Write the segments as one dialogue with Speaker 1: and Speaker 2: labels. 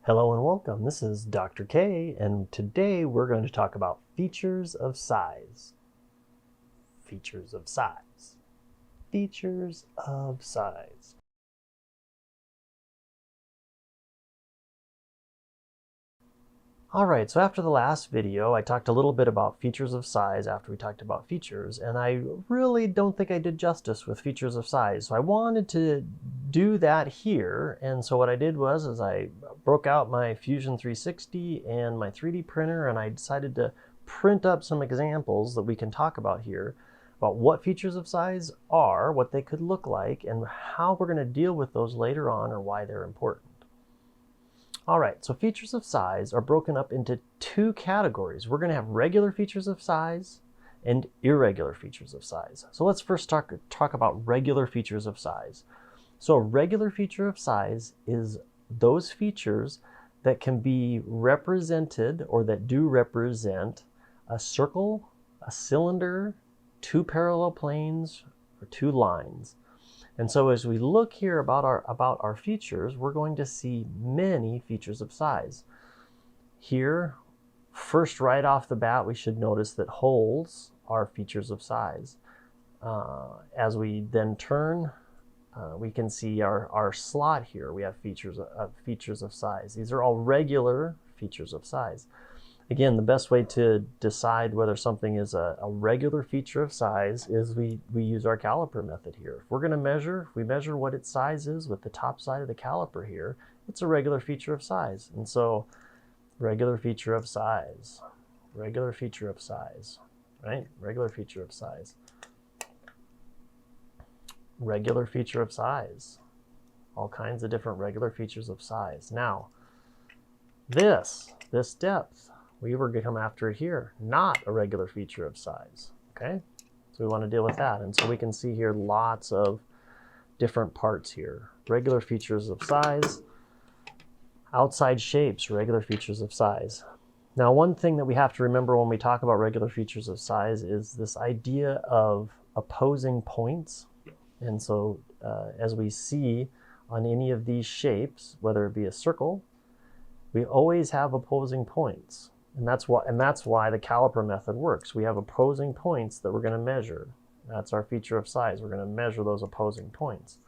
Speaker 1: Hello and welcome. This is Dr. K, and today we're going to talk about features of size. Features of size. Features of size. Alright, so after the last video, I talked a little bit about features of size after we talked about features, and I really don't think I did justice with features of size. So I wanted to do that here, and so what I did was I broke out my Fusion 360 and my 3D printer, and I decided to print up some examples that we can talk about here about what features of size are, what they could look like, and how we're going to deal with those later on or why they're important. All right, so features of size are broken up into two categories. We're going to have regular features of size and irregular features of size. So let's first talk about regular features of size. So a regular feature of size is those features that can be represented or that do represent a circle, a cylinder, two parallel planes, or two lines. And so as we look here about our features, we're going to see many features of size. Here, first right off the bat, we should notice that holes are features of size. As we then turn, we can see our slot here. We have features of size. These are all regular features of size. Again, the best way to decide whether something is a regular feature of size is we use our caliper method here. If we're going to measure, if we measure what its size is with the top side of the caliper here, it's a regular feature of size. And so regular feature of size, regular feature of size, right? Regular feature of size. Regular feature of size. All kinds of different regular features of size. Now, this depth, we were going to come after it here, not a regular feature of size, okay? So we want to deal with that. And so we can see here lots of different parts here. Regular features of size, outside shapes, regular features of size. Now, one thing that we have to remember when we talk about regular features of size is this idea of opposing points. And so as we see on any of these shapes, whether it be a circle, we always have opposing points. And that's why the caliper method works. We have opposing points that we're going to measure. That's our feature of size. We're going to measure those opposing points.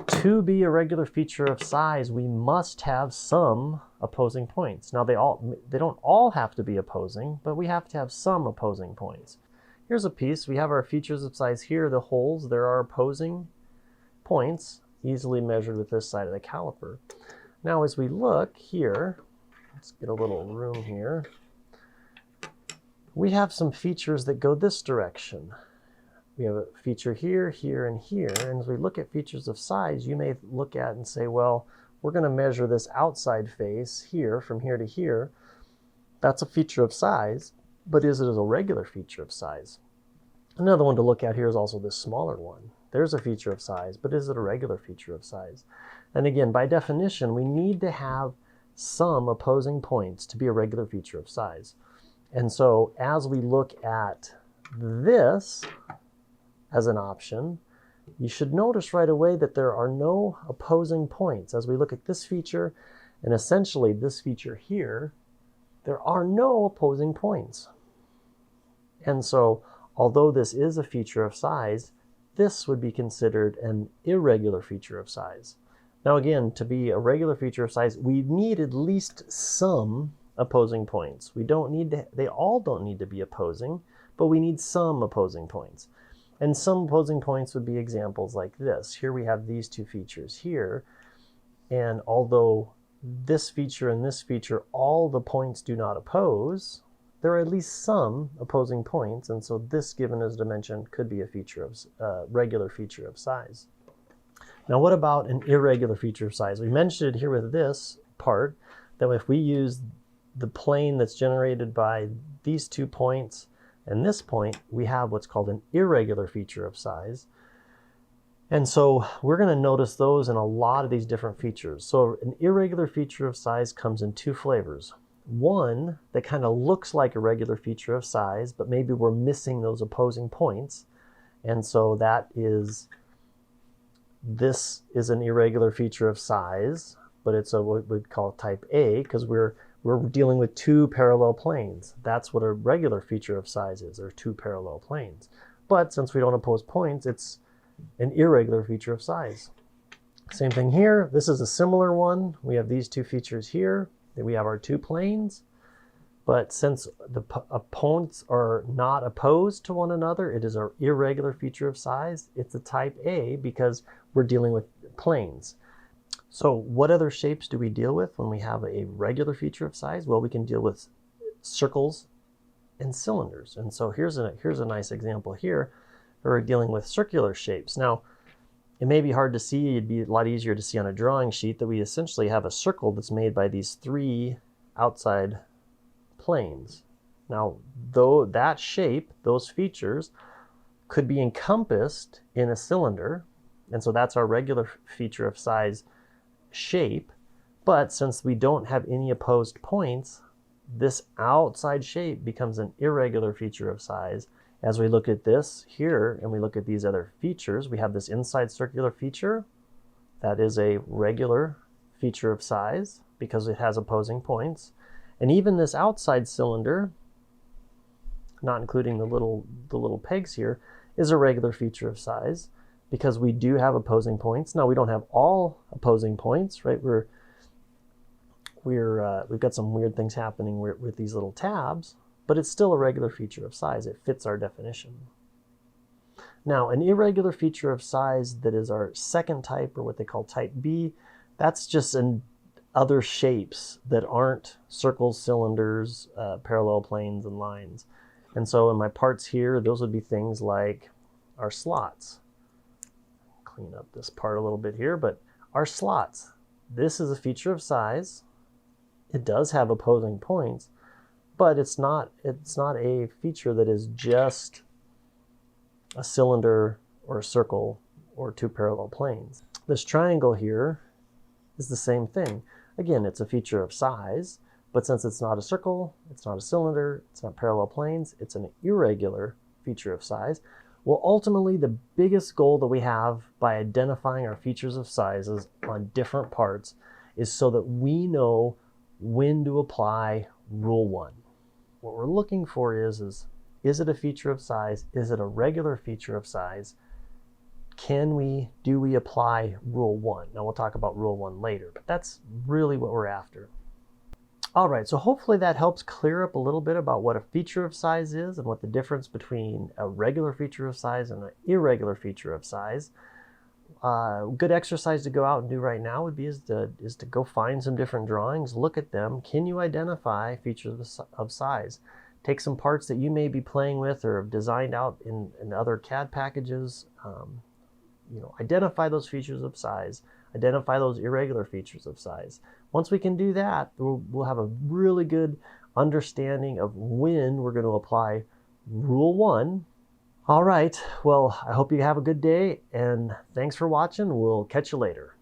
Speaker 1: To be a regular feature of size, we must have some opposing points. Now, they don't all have to be opposing, but we have to have some opposing points. Here's a piece. We have our features of size here. The holes, there are opposing points, easily measured with this side of the caliper. Now, as we look here, let's get a little room here. We have some features that go this direction. We have a feature here, here, and here. And as we look at features of size, you may look at and say, well, we're going to measure this outside face here, from here to here. That's a feature of size, but is it a regular feature of size? Another one to look at here is also this smaller one. There's a feature of size, but is it a regular feature of size? And again, by definition, we need to have some opposing points to be a regular feature of size. And so as we look at this as an option, you should notice right away that there are no opposing points. As we look at this feature and essentially this feature here, there are no opposing points. And so although this is a feature of size, this would be considered an irregular feature of size. Now again, to be a regular feature of size, we need at least some opposing points. They all don't need to be opposing, but we need some opposing points. And some opposing points would be examples like this. Here we have these two features here, and although this feature and this feature, all the points do not oppose, there are at least some opposing points, and so this given as dimension could be a feature of regular feature of size. Now, what about an irregular feature of size? We mentioned it here with this part, that if we use the plane that's generated by these 2 points and this point, we have what's called an irregular feature of size. And so we're going to notice those in a lot of these different features. So an irregular feature of size comes in 2 flavors. One that kind of looks like a regular feature of size, but maybe we're missing those opposing points. And so that is, this is an irregular feature of size, but it's what we'd call type A because we're dealing with two parallel planes. That's what a regular feature of size is, or two parallel planes. But since we don't oppose points, it's an irregular feature of size. Same thing here. This is a similar one. We have these two features here. Then we have our two planes. But since the points are not opposed to one another, it is an irregular feature of size. It's a type A because we're dealing with planes. So what other shapes do we deal with when we have a regular feature of size? Well, we can deal with circles and cylinders. And so here's a nice example here. We're dealing with circular shapes. Now, it may be hard to see. It'd be a lot easier to see on a drawing sheet that we essentially have a circle that's made by these three outside planes. Now, though that shape, those features, could be encompassed in a cylinder. And so that's our regular feature of size shape, but since we don't have any opposed points, this outside shape becomes an irregular feature of size. As we look at this here and we look at these other features, we have this inside circular feature that is a regular feature of size because it has opposing points, and even this outside cylinder, not including the little pegs here, is a regular feature of size because we do have opposing points. Now, we don't have all opposing points, right? We've got some weird things happening with these little tabs, but it's still a regular feature of size. It fits our definition. Now, an irregular feature of size that is our second type, or what they call type B, that's just other shapes that aren't circles, cylinders, parallel planes, and lines. And so in my parts here, those would be things like our slots. Clean up this part a little bit here, but our slots. This is a feature of size. It does have opposing points, but it's not a feature that is just a cylinder or a circle or two parallel planes. This triangle here is the same thing. Again, it's a feature of size, but since it's not a circle, it's not a cylinder, it's not parallel planes, it's an irregular feature of size. Well, ultimately, the biggest goal that we have by identifying our features of sizes on different parts is so that we know when to apply Rule 1. What we're looking for is it a feature of size? Is it a regular feature of size? Do we apply Rule 1? Now, we'll talk about Rule 1 later, but that's really what we're after. All right, so hopefully that helps clear up a little bit about what a feature of size is and what the difference between a regular feature of size and an irregular feature of size. Good exercise to go out and do right now would be is to go find some different drawings, look at them. Can you identify features of size? Take some parts that you may be playing with or have designed out in other CAD packages. Identify those features of size. Identify those irregular features of size. Once we can do that, we'll have a really good understanding of when we're going to apply Rule 1. All right, well, I hope you have a good day, and thanks for watching. We'll catch you later.